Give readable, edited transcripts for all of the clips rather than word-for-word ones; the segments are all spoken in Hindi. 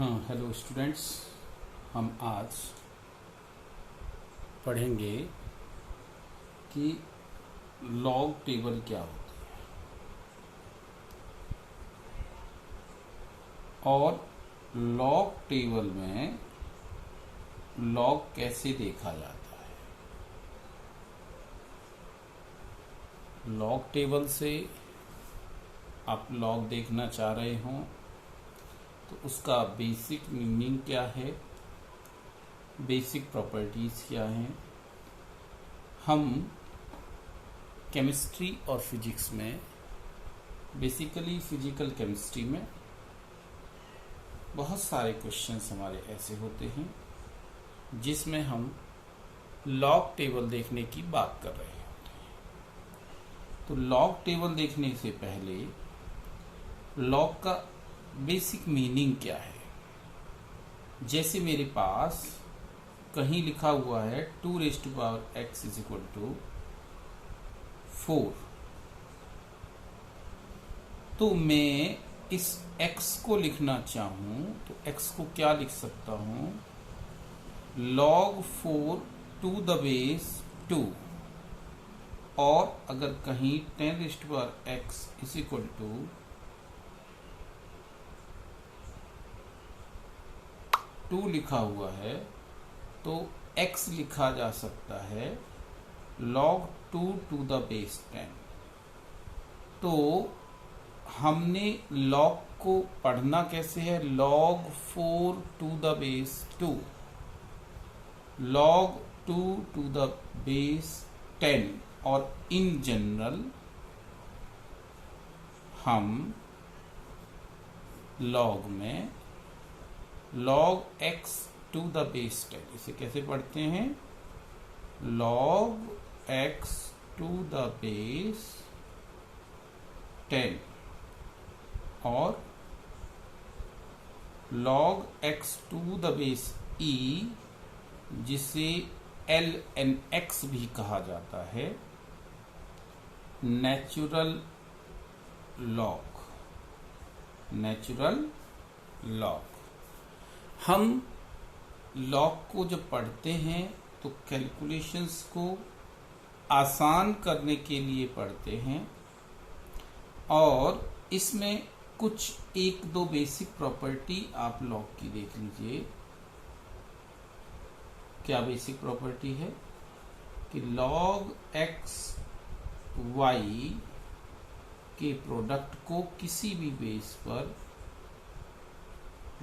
हाँ, हेलो स्टूडेंट्स। हम आज पढ़ेंगे कि लॉग टेबल क्या होती है और लॉग टेबल में लॉग कैसे देखा जाता है। लॉग टेबल से आप लॉग देखना चाह रहे हों तो उसका बेसिक मीनिंग क्या है, बेसिक प्रॉपर्टीज़ क्या हैं। हम केमिस्ट्री और फिजिक्स में, बेसिकली फिजिकल केमिस्ट्री में बहुत सारे क्वेश्चंस हमारे ऐसे होते हैं जिसमें हम लॉग टेबल देखने की बात कर रहे होते हैं। तो लॉग टेबल देखने से पहले लॉग का बेसिक मीनिंग क्या है। जैसे मेरे पास कहीं लिखा हुआ है 2⁻x = 4, तो मैं इस x को लिखना चाहूं तो x को क्या लिख सकता हूं, log 4 to the base 2। और अगर कहीं 10⁻x = 2 लिखा हुआ है तो x लिखा जा सकता है log 2 to the base 10। तो हमने log को पढ़ना कैसे है, log 4 to the base 2, log 2 to the base 10। और इन जनरल हम log में log x to the base 10, इसे कैसे पढ़ते हैं, log x to the base 10 और log x to the base e, जिसे ln(x) भी कहा जाता है, नेचुरल लॉग। हम लॉग को जब पढ़ते हैं तो कैलकुलेशंस को आसान करने के लिए पढ़ते हैं और इसमें कुछ एक दो बेसिक प्रॉपर्टी आप लॉग की देख लीजिए। क्या बेसिक प्रॉपर्टी है कि log x y के प्रोडक्ट को किसी भी बेस पर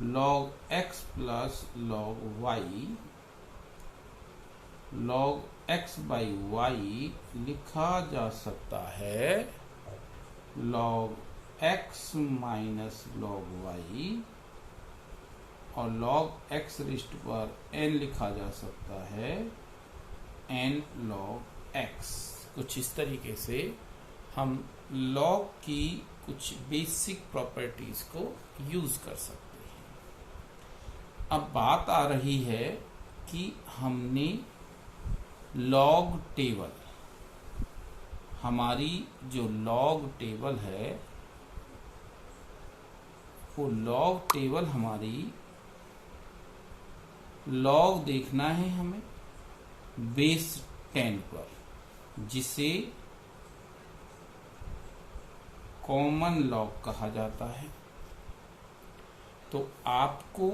log x plus log y log x by y लिखा जा सकता है log x minus log y, और log x raised to n लिखा जा सकता है n log x। कुछ इस तरीके से हम log की कुछ बेसिक प्रॉपर्टीज को यूज कर सकते हैं। अब बात आ रही है कि हमने लॉग टेबल, हमारी जो लॉग टेबल है वो लॉग टेबल हमारी लॉग देखना है हमें बेस 10 पर, जिसे कॉमन लॉग कहा जाता है। तो आपको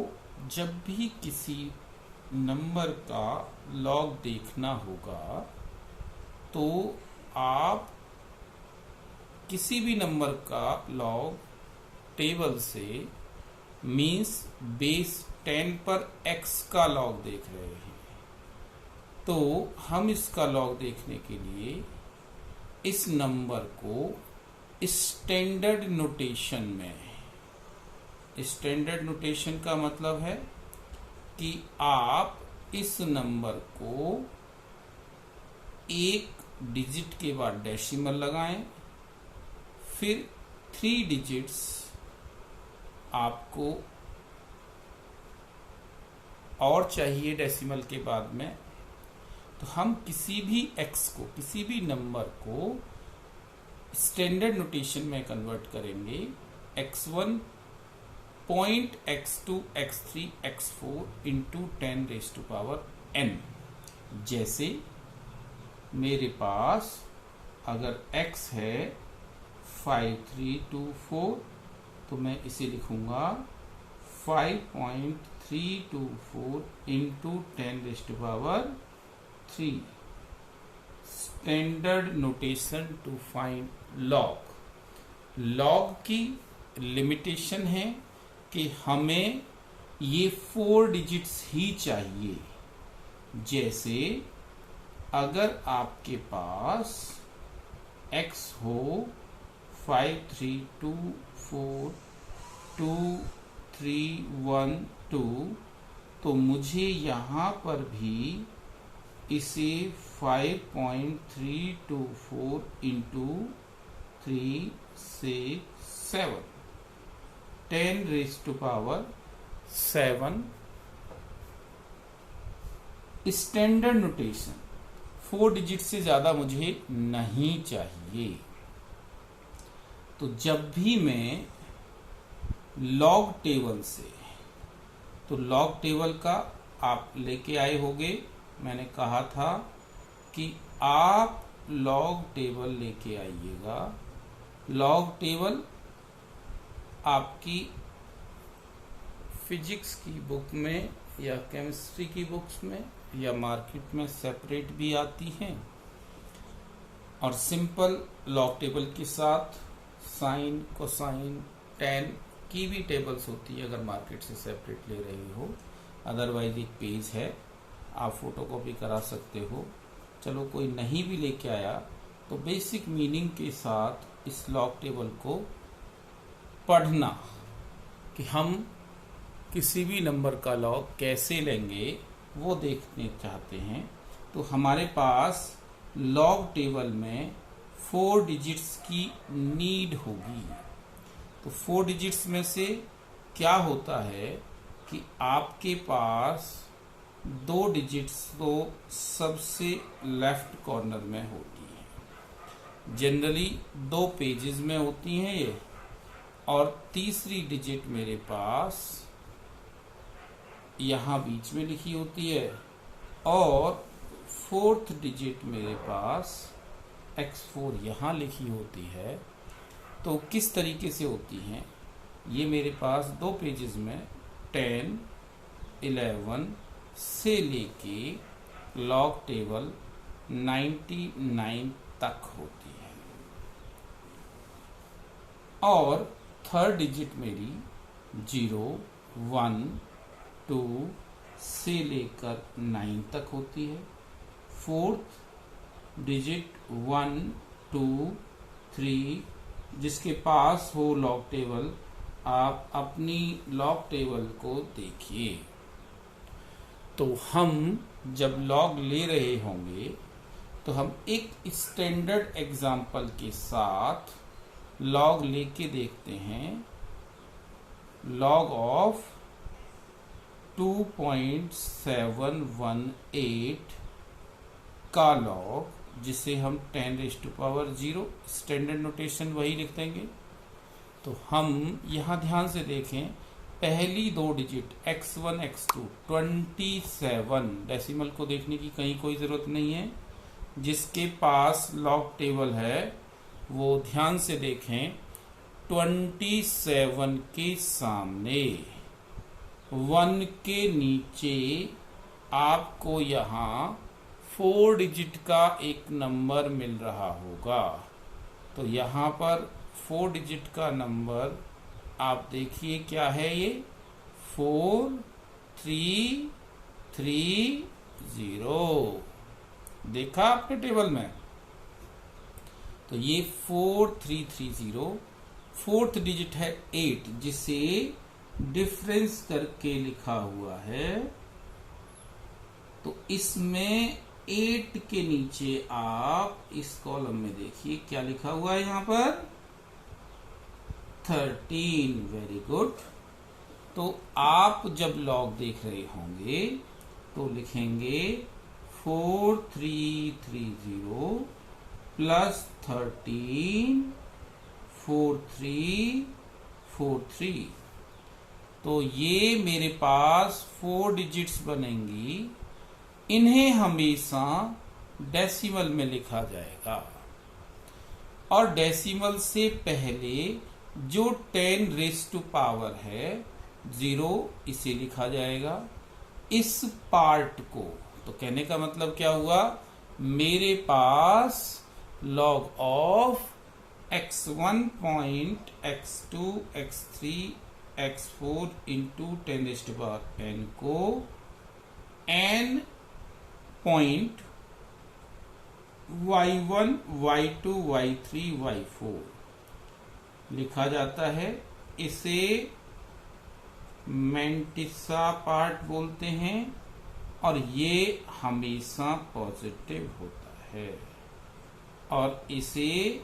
जब भी किसी नंबर का लॉग देखना होगा तो आप किसी भी नंबर का लॉग टेबल से मीन्स बेस 10 पर x का लॉग देख रहे हैं, तो हम इसका लॉग देखने के लिए इस नंबर को स्टैंडर्ड नोटेशन में, स्टैंडर्ड नोटेशन का मतलब है कि आप इस नंबर को एक डिजिट के बाद डेसिमल लगाएं, फिर 3 डिजिट्स आपको और चाहिए डेसिमल के बाद में, तो हम किसी भी x को, किसी भी नंबर को स्टैंडर्ड नोटेशन में कन्वर्ट करेंगे। x1 0.x2 x3 x4 into 10⁻n। जैसे मेरे पास अगर x है 5324, तो मैं इसे लिखूंगा 5.324 into 10⁻3। Standard notation to find log. Log की लिमिटेशन है कि हमें ये 4 डिजिट्स ही चाहिए। जैसे अगर आपके पास x हो 5324231 तो मुझे यहाँ पर भी इसे 5.324 इंटू 3 6 7 10⁻7 स्टैंडर्ड नोटेशन। 4 डिजिट से ज्यादा मुझे नहीं चाहिए। तो जब भी मैं लॉग टेबल से, तो लॉग टेबल का आप लेके आए होंगे, मैंने कहा था कि आप लॉग टेबल लेके आइएगा। लॉग टेबल आपकी फिजिक्स की बुक में या केमिस्ट्री की बुक्स में या मार्केट में सेपरेट भी आती हैं, और सिंपल लॉग टेबल के साथ साइन कोसाइन tan की भी टेबल्स होती है अगर मार्केट से सेपरेट ले रहे हो। अदरवाइज एक पेज है, आप फोटोकॉपी करा सकते हो। चलो कोई नहीं भी लेके आया तो बेसिक मीनिंग के साथ इस लॉग टेबल को पढ़ना कि हम किसी भी नंबर का लॉग कैसे लेंगे वो देखने चाहते हैं। तो हमारे पास लॉग टेबल में 4 डिजिट्स की नीड होगी। तो 4 डिजिट्स में से क्या होता है कि आपके पास 2 डिजिट्स तो सबसे लेफ्ट कॉर्नर में होती हैं, जनरली 2 पेजेस में होती हैं ये, और तीसरी डिजिट मेरे पास यहाँ बीच में लिखी होती है, और 4th डिजिट मेरे पास x4 यहाँ लिखी होती है। तो किस तरीके से होती हैं ये मेरे पास 2 पेजेस में 10 11 से लेके लॉग टेबल 99 तक होती है, और 3rd डिजिट मेरी 0 1 2 से लेकर 9 तक होती है। 4th डिजिट 1 2 3, जिसके पास हो लॉग टेबल आप अपनी लॉग टेबल को देखिए। तो हम जब लॉग ले रहे होंगे तो हम एक स्टैंडर्ड एग्जाम्पल के साथ लॉग लेके देखते हैं। लॉग ऑफ 2.718 का लॉग, जिसे हम 10⁻0 स्टैंडर्ड नोटेशन वही लिख देंगे। तो हम यहाँ ध्यान से देखें, पहली 2 डिजिट x1 x2 27, डेसिमल को देखने की कहीं कोई जरूरत नहीं है। जिसके पास लॉग टेबल है वो ध्यान से देखें, 27 के सामने 1 के नीचे आपको यहाँ 4 डिजिट का एक नंबर मिल रहा होगा। तो यहाँ पर 4 डिजिट का नंबर आप देखिए क्या है, ये 4330। देखा आपने टेबल में? तो ये 4330। 4th डिजिट है 8, जिसे डिफरेंस करके लिखा हुआ है। तो इसमें 8 के नीचे आप इस कॉलम में देखिए क्या लिखा हुआ है यहाँ पर, 13। Very good. तो आप जब लॉग देख रहे होंगे तो लिखेंगे 4330 प्लस 13 4343। तो ये मेरे पास 4 डिजिट्स बनेंगी, इन्हें हमेशा डेसिमल में लिखा जाएगा और डेसिमल से पहले जो 10 रेज़ टू पावर है 0 इसे लिखा जाएगा। इस पार्ट को, तो कहने का मतलब क्या हुआ, मेरे पास log of x1 point x2 x3 x4 into 10 raise to power n को n point y1 y2 y3 y4 लिखा जाता है। इसे मैंटिसा पार्ट बोलते हैं और ये हमेशा पॉजिटिव होता है और इसे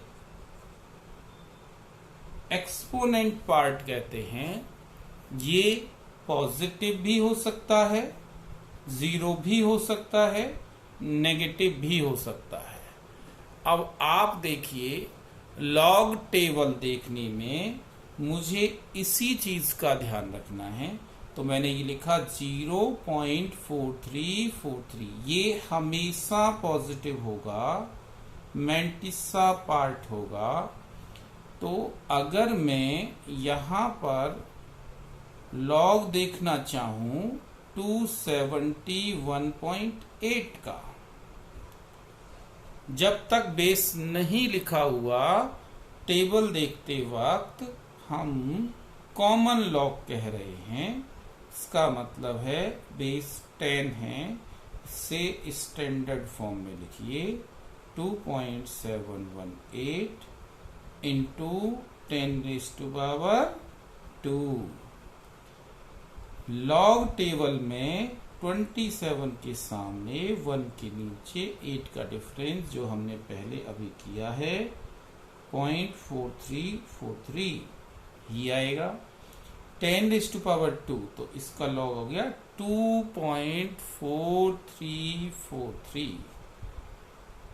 एक्सपोनेंट पार्ट कहते हैं। ये पॉजिटिव भी हो सकता है, 0 भी हो सकता है, नेगेटिव भी हो सकता है। अब आप देखिए, लॉग टेबल देखने में मुझे इसी चीज का ध्यान रखना है, तो मैंने ये लिखा 0.4343। ये हमेशा पॉजिटिव होगा, मैंटिसा पार्ट होगा। तो अगर मैं यहां पर लॉग देखना चाहूं 271.8 का, जब तक बेस नहीं लिखा हुआ टेबल देखते वक्त हम कॉमन लॉग कह रहे हैं। इसका मतलब है बेस 10 है, से स्टैंडर्ड फॉर्म में लिखिए 2.718 into 10 raise to power 2। Log table में 27 के सामने 1 के नीचे 8 का डिफरेंस जो हमने पहले अभी किया है 0.4343 ही आएगा। 10 रेज़ टू पावर 2, तो इसका लॉग हो गया 2.4343।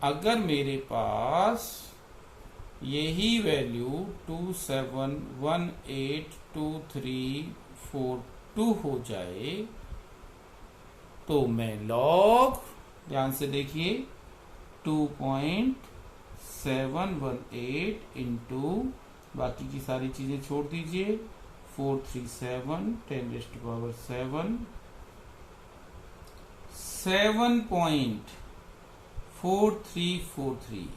अगर मेरे पास यही वैल्यू 27182342 हो जाए तो मैं लॉग, ध्यान से देखिए, 2.718 इंटू बाकी की सारी चीजें छोड़ दीजिए 437 10 रेज़ टू पावर 7.4343।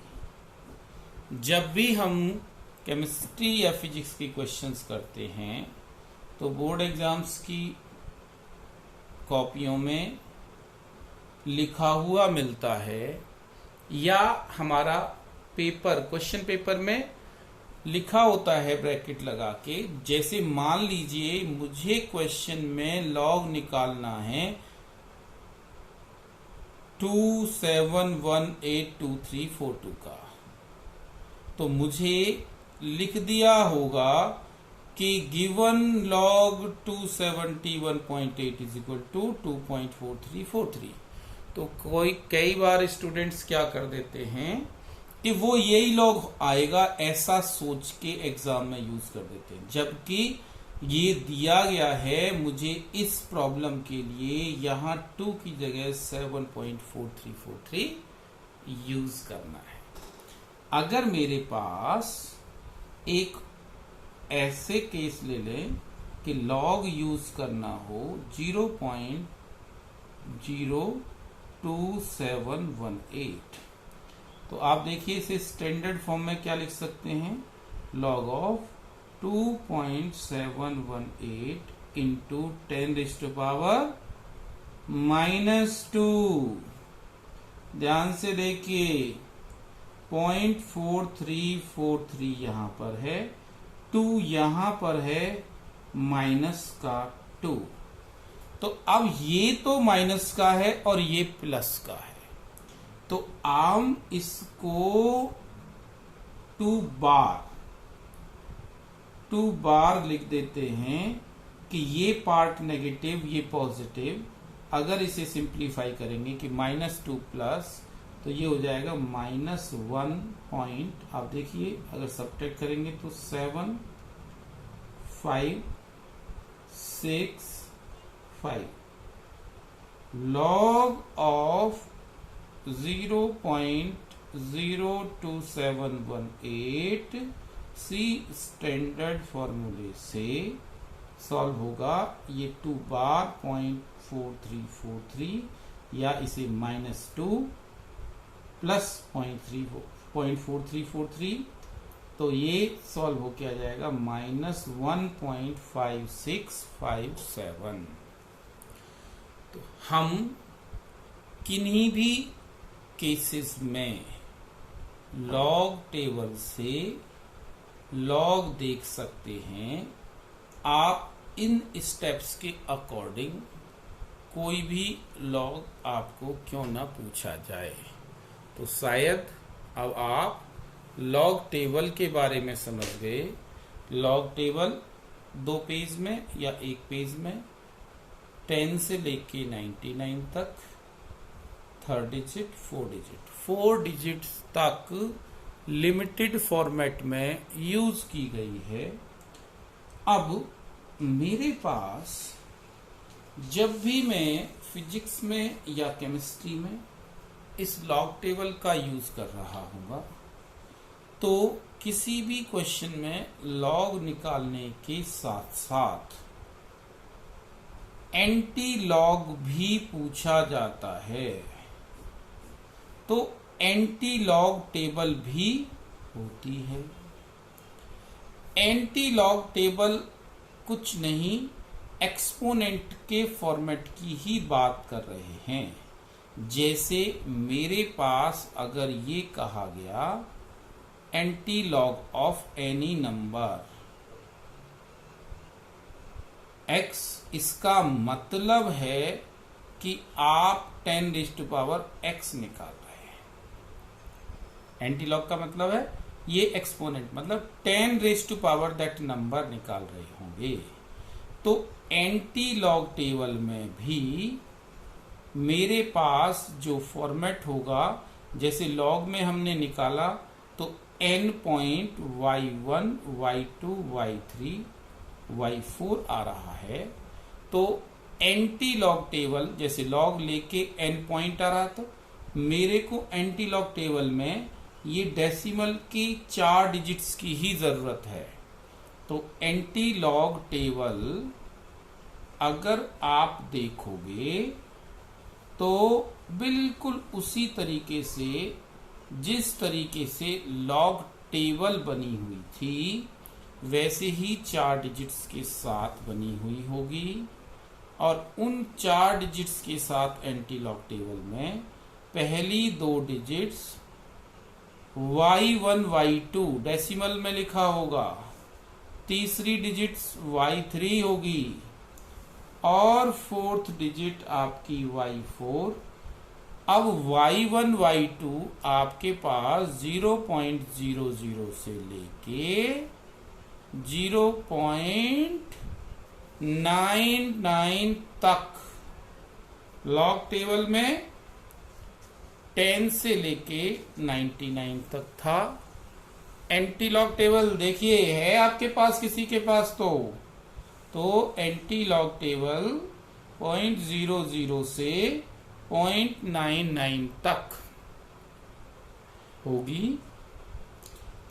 जब भी हम केमिस्ट्री या फिजिक्स के क्वेश्चंस करते हैं तो बोर्ड एग्जाम्स की कॉपियों में लिखा हुआ मिलता है या हमारा पेपर, क्वेश्चन पेपर में लिखा होता है ब्रैकेट लगा के। जैसे मान लीजिए मुझे क्वेश्चन में लॉग निकालना है 271182342 का, तो मुझे लिख दिया होगा कि given log 271.8 is equal to 2.4343। तो कई बार स्टूडेंट्स क्या कर देते हैं कि वो यही लॉग आएगा ऐसा सोच के एग्जाम में यूज कर देते हैं, जबकि ये दिया गया है मुझे इस प्रॉब्लम के लिए यहां 2 की जगह 7.4343 यूज करना है। अगर मेरे पास एक ऐसे केस ले लें कि लॉग यूज करना हो 0.02718, तो आप देखिए इसे स्टैंडर्ड फॉर्म में क्या लिख सकते हैं, log of 2.718 into 10 raise to power -2। ध्यान से देखिए 0.4343 यहां पर है, 2 यहां पर है माइनस का 2। तो अब ये तो माइनस का है और ये प्लस का है, तो हम इसको 2 बार लिख देते हैं कि ये पार्ट नेगेटिव ये पॉजिटिव। अगर इसे सिंप्लीफाई करेंगे कि -2 प्लस, तो ये हो जाएगा -1 पॉइंट, आप देखिए अगर सब्ट्रैक्ट करेंगे तो 7 5 0.65 log of 0.02718 सी स्टैंडर्ड फॉर्मूले से सॉल्व होगा। ये 2 बार 0.4343 या इसे -2 प्लस 0.4343, तो ये सॉल्व हो के आ जाएगा -1.5657। तो हम किन्हीं भी केसेस में लॉग टेबल से लॉग देख सकते हैं। आप इन स्टेप्स के अकॉर्डिंग कोई भी लॉग आपको क्यों ना पूछा जाए। तो शायद अब आप लॉग टेबल के बारे में समझ गए। लॉग टेबल 2 पेज में या 1 पेज में 10 से लेके 99 तक, 3rd डिजिट 4 डिजिट तक लिमिटेड फॉर्मेट में यूज की गई है। अब मेरे पास जब भी मैं फिजिक्स में या केमिस्ट्री में इस लॉग टेबल का यूज कर रहा हूँगा, तो किसी भी क्वेश्चन में लॉग निकालने के साथ साथ एंटी लॉग भी पूछा जाता है। तो एंटी लॉग टेबल भी होती है। एंटी लॉग टेबल कुछ नहीं, एक्सपोनेंट के फॉर्मेट की ही बात कर रहे हैं। जैसे मेरे पास अगर ये कहा गया anti log of any number x, इसका मतलब है कि आप 10⁻x निकाल रहे हैं। एंटी लॉग का मतलब है ये एक्सपोनेंट, मतलब 10⁻ दैट नंबर निकाल रहे होंगे। तो एंटी लॉग टेबल में भी मेरे पास जो फॉर्मेट होगा, जैसे लॉग में हमने निकाला तो n point y1 y2 y3 y4 आ रहा है। तो एंटी लॉग टेबल, जैसे लॉग लेके n पॉइंट आ रहा, तो मेरे को एंटी लॉग टेबल में ये डेसिमल की 4 डिजिट्स की ही जरूरत है। तो एंटी लॉग टेबल अगर आप देखोगे तो बिल्कुल उसी तरीके से जिस तरीके से लॉग टेबल बनी हुई थी वैसे ही 4 डिजिट्स के साथ बनी हुई होगी। और उन 4 डिजिट्स के साथ एंटी लॉग टेबल में पहली 2 डिजिट्स y1 y2 डेसिमल में लिखा होगा, तीसरी डिजिट्स y3 होगी और 4th डिजिट आपकी y4। अब y1 y2 आपके पास 0.00 से लेके 0.99 तक लॉग टेबल में 10 से लेके 99 तक था। एंटी लॉग टेबल देखिए है आपके पास, किसी के पास तो एंटी लॉग टेबल 0.00 से 0.99 तक होगी।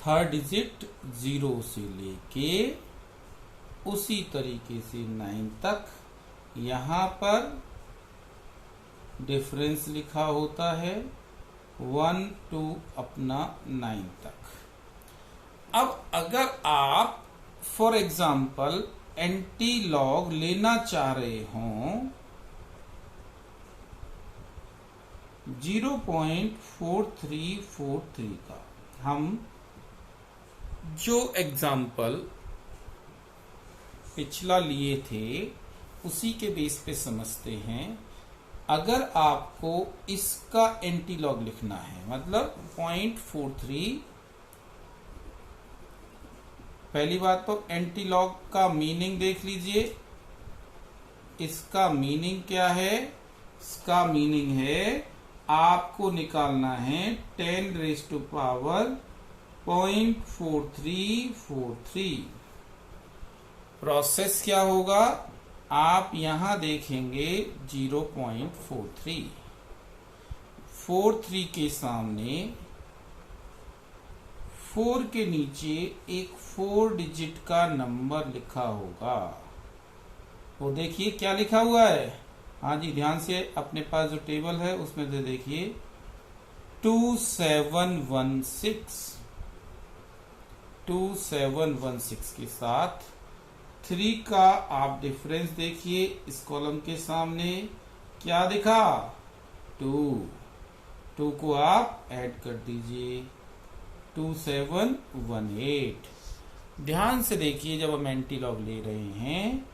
3rd डिजिट 0 से लेके उसी तरीके से 9 तक यहां पर डिफरेंस लिखा होता है 1 to अपना 9 तक। अब अगर आप फॉर एग्जाम्पल एंटी लॉग लेना चाह रहे हों 0.4343 का, हम जो एग्जाम्पल पिछला लिए थे उसी के बेस पे समझते हैं। अगर आपको इसका एंटी लॉग लिखना है, मतलब 0.43, पहली बात तो एंटी लॉग का मीनिंग देख लीजिए। इसका मीनिंग क्या है? इसका मीनिंग है आपको निकालना है 10⁻⁴343। प्रोसेस क्या होगा? आप यहां देखेंगे 0.43 43 के सामने 4 के नीचे एक 4 डिजिट का नंबर लिखा होगा। वो देखिए क्या लिखा हुआ है। हाँ जी, ध्यान से अपने पास जो टेबल है उसमें से देखिए 2716 के साथ 3 का आप डिफरेंस देखिए। इस कॉलम के सामने क्या दिखा, 2 को आप ऐड कर दीजिए, 2718। ध्यान से देखिए, जब हम एंटीलॉग ले रहे हैं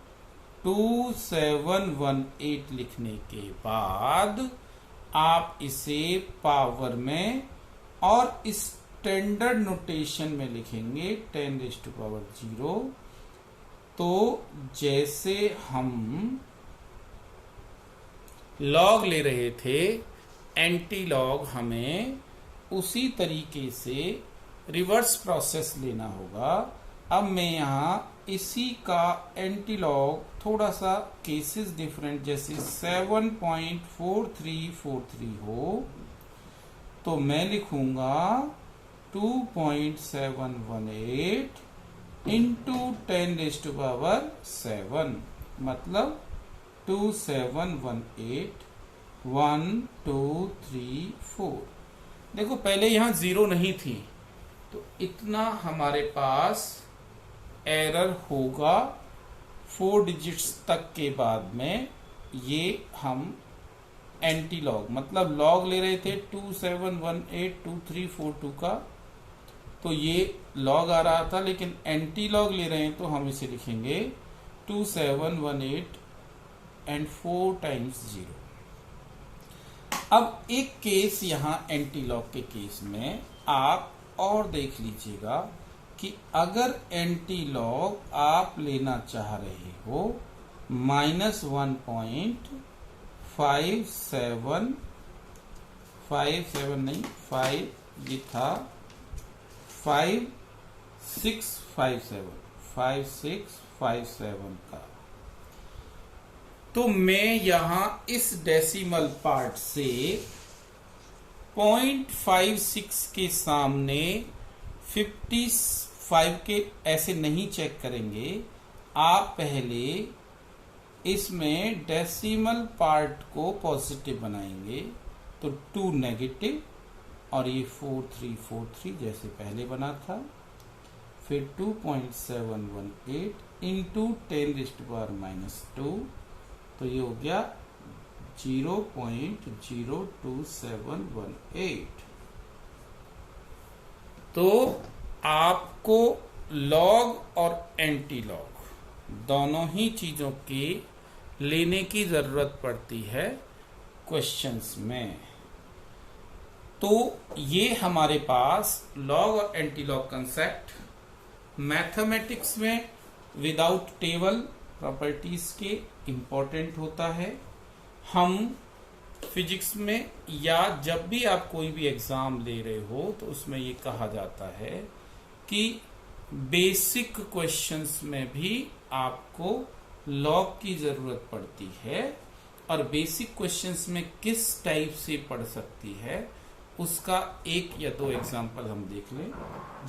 2718 लिखने के बाद आप इसे पावर में और स्टैंडर्ड नोटेशन में लिखेंगे 10⁻�0। तो जैसे हम लॉग ले रहे थे एंटीलॉग, हमें उसी तरीके से रिवर्स प्रोसेस लेना होगा। अब मैं यहां इसी का एंटीलॉग थोड़ा सा केसेस डिफरेंट, जैसे 7.4343 हो तो मैं लिखूंगा 2.718 इंटू 10⁻7, मतलब 2718 1 2 3 4। देखो पहले यहां 0 नहीं थी तो इतना हमारे पास एरर होगा 4 डिजिट्स तक के बाद में। ये हम एंटीलॉग मतलब लॉग ले रहे थे 27182342 का, तो ये लॉग आ रहा था, लेकिन एंटीलॉग ले रहे हैं तो हम इसे लिखेंगे 2718 एंड 4 टाइम्स 0। अब एक केस यहां एंटीलॉग के केस में आप और देख लीजिएगा कि अगर एंटीलॉग आप लेना चाह रहे हो -1.57 नहीं 5, ये था 5657 का, तो मैं यहां इस डेसिमल पार्ट से 0.56 के सामने 55 के ऐसे नहीं चेक करेंगे। आप पहले इसमें डेसिमल पार्ट को पॉजिटिव बनाएंगे, तो 2 नेगेटिव और ये 4343 जैसे पहले बना था, फिर 2.718 इंटू 10⁻², तो ये हो गया 0.02718। तो आपको लॉग और एंटीलॉग दोनों ही चीजों के लेने की जरूरत पड़ती है क्वेश्चंस में। तो ये हमारे पास लॉग और एंटीलॉग कंसेप्ट मैथमेटिक्स में विदाउट टेबल प्रॉपर्टीज के इंपॉर्टेंट होता है। हम फिजिक्स में या जब भी आप कोई भी एग्जाम ले रहे हो तो उसमें ये कहा जाता है कि बेसिक क्वेश्चंस में भी आपको लॉग की जरूरत पड़ती है, और बेसिक क्वेश्चंस में किस टाइप से पढ़ सकती है उसका 1 या 2 एग्जांपल हम देख लें।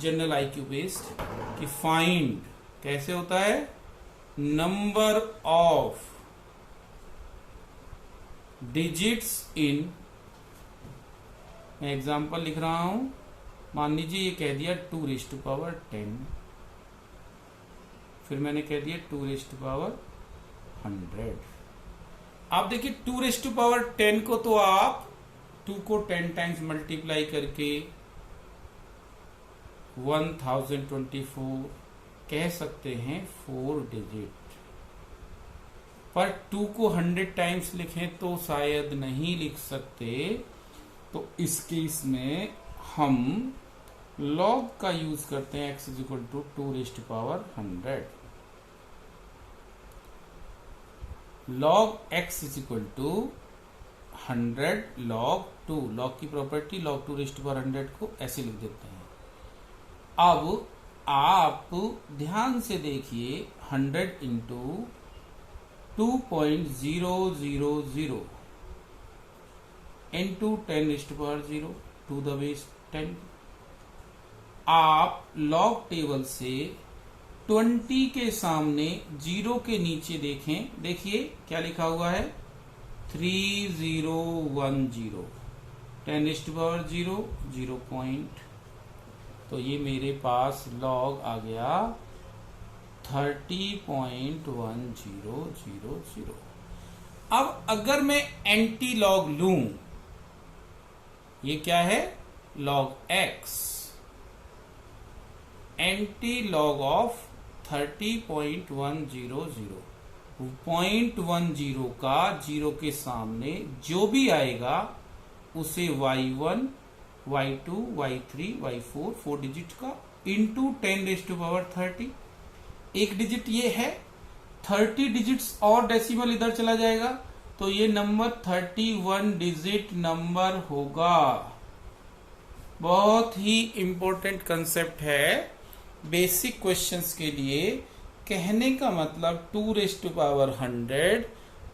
जनरल आईक्यू बेस्ड कि फाइंड कैसे होता है, नंबर ऑफ डिजिट्स इन, मैं एग्जांपल लिख रहा हूं, मान लीजिए ये कह दिया 2⁻10, फिर मैंने कह दिया 2⁻100। आप देखिए 2⁻10 को तो आप 2 को 10 टाइम्स मल्टीप्लाई करके 1024 कह सकते हैं 4 डिजिट, पर 2 को 100 टाइम्स लिखें तो शायद नहीं लिख सकते। तो इस केस में हम लॉग का यूज करते हैं, x = 2⁻100। Log x = 100 log 2, log की प्रॉपर्टी log 2⁻100 को ऐसे लिख देते हैं। अब आप ध्यान से देखिए 100 into 2.000 into 10⁻0 to the base 10। आप लॉग टेबल से 20 के सामने 0 के नीचे देखें, देखिए क्या लिखा हुआ है 3010 10⁻0 0 पॉइंट। तो ये मेरे पास लॉग आ गया 30.1000। अब अगर मैं एंटी लॉग लूं, ये क्या है log x, anti log of 30.100 0.10 का 0 के सामने जो भी आएगा उसे y1 y2 y3 y4 4 digit का इंटू 10⁻30। एक डिजिट ये है, 30 डिजिट्स और डेसिमल इधर चला जाएगा तो ये नंबर 31 डिजिट नंबर होगा। बहुत ही इंपॉर्टेंट कंसेप्ट है बेसिक क्वेश्चंस के लिए। कहने का मतलब 2⁻100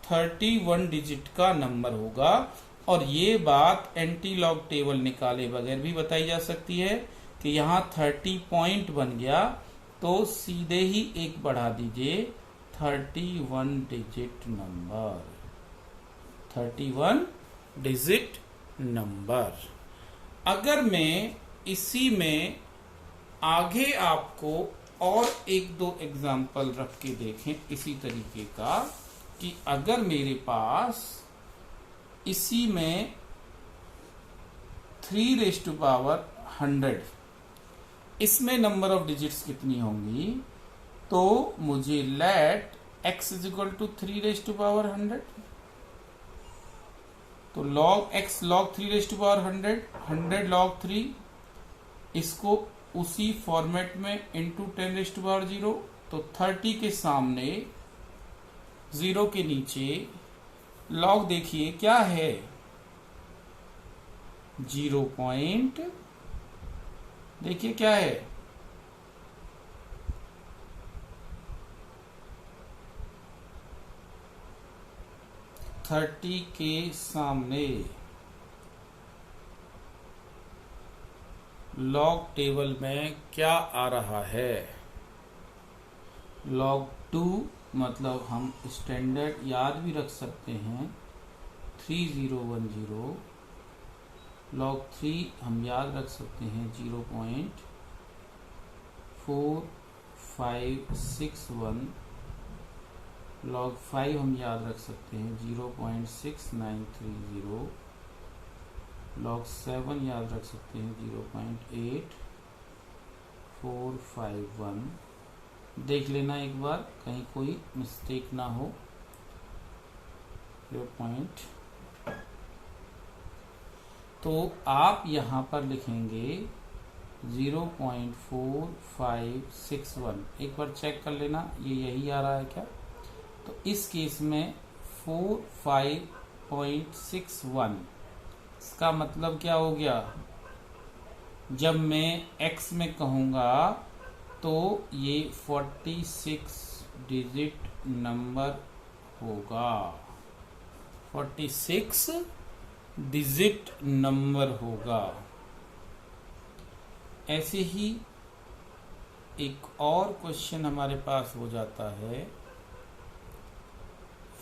31 डिजिट का नंबर होगा। और ये बात एंटी लॉग टेबल निकाले बगैर भी बताई जा सकती है कि यहां 30 पॉइंट बन गया तो सीधे ही एक बढ़ा दीजिए 31 डिजिट नंबर, 31 डिजिट नंबर। अगर मैं इसी में आगे आपको और एक दो एग्जाम्पल रख के देखें इसी तरीके का, कि अगर मेरे पास इसी में 3⁻100 इसमें नंबर ऑफ डिजिट्स कितनी होंगी, तो मुझे लेट x = 3⁻100। तो log x log 3⁻100 100 log 3, इसको उसी फॉर्मेट में इंटू 10⁻0। तो 30 के सामने 0 के नीचे लॉग देखिए क्या है 0 पॉइंट, देखिए क्या है 30 के सामने लॉग टेबल में क्या आ रहा है log 2, मतलब हम स्टैंडर्ड याद भी रख सकते हैं 3010। log 3 हम याद रख सकते हैं 0.4561। log 5 हम याद रख सकते हैं 0.6930। log 7 याद रख सकते हैं 0.8451। देख लेना एक बार कहीं कोई मिस्टेक ना हो। 0 पॉइंट, तो आप यहां पर लिखेंगे 0.4561। एक बार चेक कर लेना ये यही आ रहा है क्या। तो इस केस में 45.61, इसका मतलब क्या हो गया, जब मैं x में कहूंगा तो ये 46 डिजिट नंबर होगा, 46 डिजिट नंबर होगा। ऐसे ही एक और क्वेश्चन हमारे पास हो जाता है,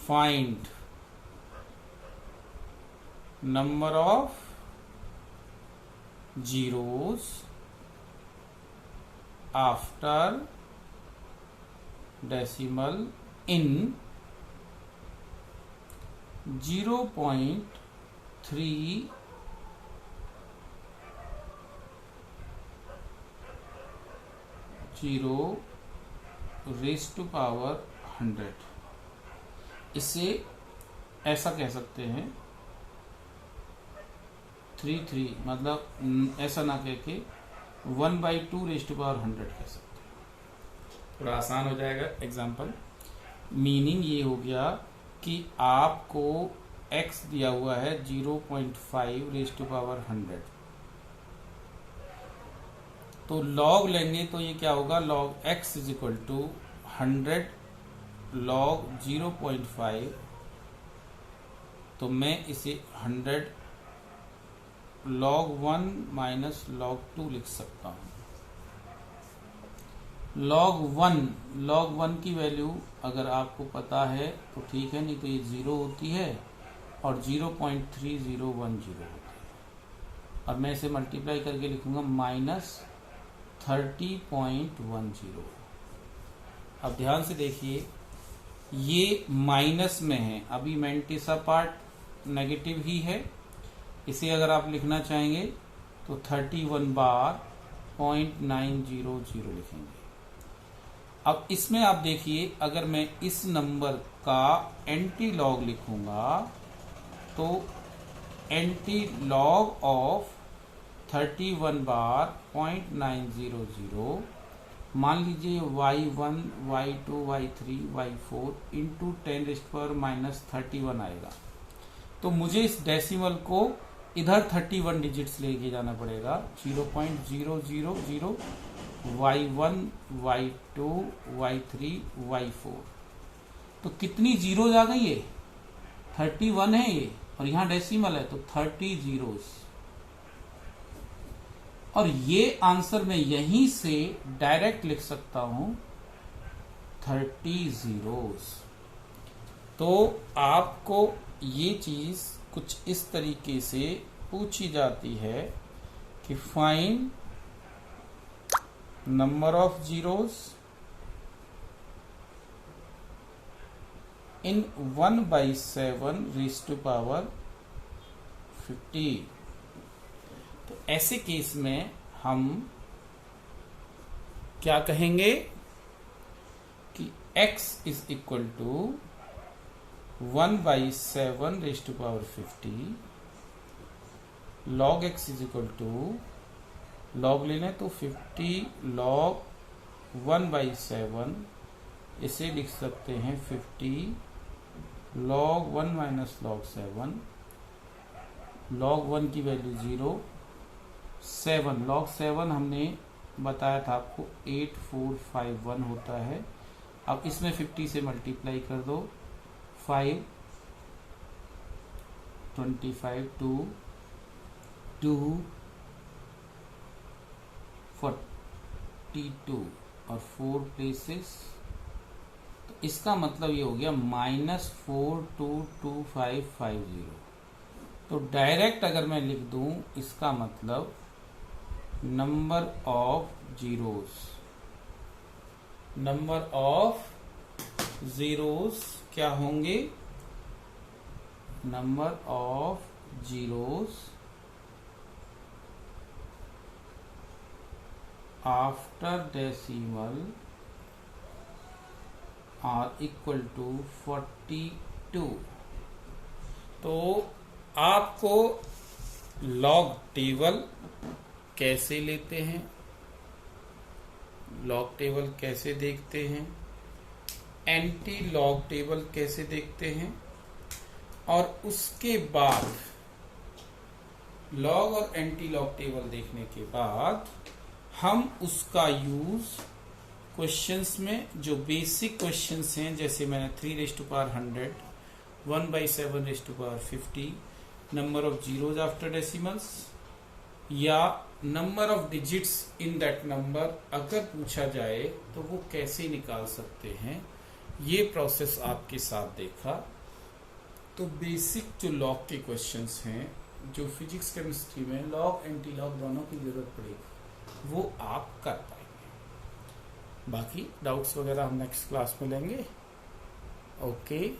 find number of zeros after decimal in 0.3 raised to power 100। इसे ऐसा कह सकते हैं 3 मतलब ऐसा ना कह के 1/2 raised to power 100 कह सकते हैं, थोड़ा आसान हो जाएगा एग्जाम्पल। मीनिंग ये हो गया कि आपको x दिया हुआ है 0.5 raised to power 100, तो log लेंगे तो ये क्या होगा log x = 100 log 0.5, तो मैं इसे 100 log 1 माइनस log 2 लिख सकता हूँ। log 1 की वैल्यू अगर आपको पता है तो ठीक है, नहीं तो ये 0 होती है और 0.3010 होती है, और मैं इसे मल्टीप्लाई करके लिखूंगा -30.10। अब ध्यान से देखिए, ये माइनस में है, अभी मैंटिसा पार्ट नेगेटिव ही है। इसे अगर आप लिखना चाहेंगे तो 31 बार 0.900 लिखेंगे। अब इसमें आप देखिए, अगर मैं इस नंबर का एंटी लॉग लिखूंगा तो एंटी लॉग ऑफ 31 बार 0.900, मान लीजिए y1, y2, y3, y4 into 10⁻31 आएगा। तो मुझे इस डेसिमल को इधर 31 डिजिट्स लेके जाना पड़ेगा। 0.000 y1, y2, y3, y4। तो कितनी जीरोज आ गई है? 31 है ये, और यहाँ डेसिमल है तो 30 जीरोस। और ये आंसर मैं यहीं से डायरेक्ट लिख सकता हूं 30 जीरोस। तो आपको ये चीज कुछ इस तरीके से पूछी जाती है कि फाइंड नंबर ऑफ जीरोस इन 1/7 50। तो ऐसे केस में हम क्या कहेंगे कि x is equal to 1/7 50, log x is equal to, log लेने तो 50 log 1/7, इसे लिख सकते हैं 50 log 1 माइनस log 7, log 1 की वैल्यू 0, 7 log 7 हमने बताया था आपको 8451 होता है। अब इसमें 50 से मल्टीप्लाई कर दो, 5 25 2 42 और 4 प्लेसेस। तो इसका मतलब ये हो गया -422550। तो डायरेक्ट अगर मैं लिख दूं, इसका मतलब नंबर ऑफ जीरोस क्या होंगे? Number of zeros after decimal are equal to 42। तो आपको लॉग टेबल कैसे लेते हैं, लॉग टेबल कैसे देखते हैं, एंटी लॉग टेबल कैसे देखते हैं, और उसके बाद लॉग और एंटी लॉग टेबल देखने के बाद हम उसका यूज क्वेश्चंस में, जो बेसिक क्वेश्चंस हैं, जैसे मैंने 3⁻100, 1/7 number of zeros after decimals, या number of digits in that number अगर पूछा जाए तो वो कैसे निकाल सकते हैं, ये प्रोसेस आपके साथ देखा। तो बेसिक जो लॉग के क्वेश्चंस हैं, जो फिजिक्स केमिस्ट्री में लॉग एंटी लॉग दोनों की जरूरत पड़ेगी, वो आप कर पाएंगे। बाकी डाउट्स वगैरह हम नेक्स्ट क्लास में लेंगे। ओके।